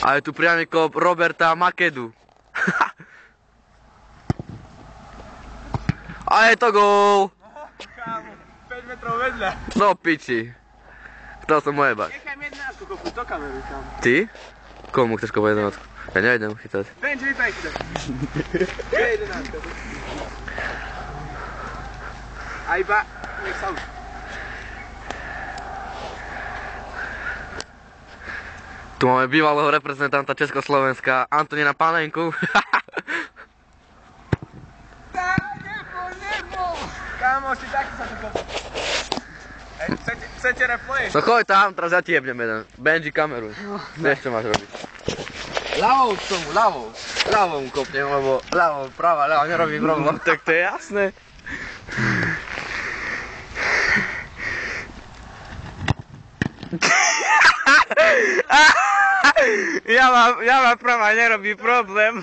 A je tu priamy kop Roberta Makedu. A je to gól! Kámo, 5 metrov vedľa. No piči. Chcel som moje bať. Nechaj mi 11 kopu do kamery, kámo. Ty? Komu chceš kopať 11? Ja nejdem chytať. Benji, vypaj chytať. Je 11. A iba, nech sa už. Tu máme bývalého reprezentanta Československa Antonína Panenku. Kámo, si taký sa tu kopol. Chcete replay? No choď tam, teraz ja ti jebnem jeden. Benji, kameruj. Vieš čo máš robiť. Ľavou k tomu, ľavou. Ľavou mu kopnem, lebo ľavou, práva, ľavou, nerobí problém. Tak to je jasné. Ja mám práva, nerobí problém.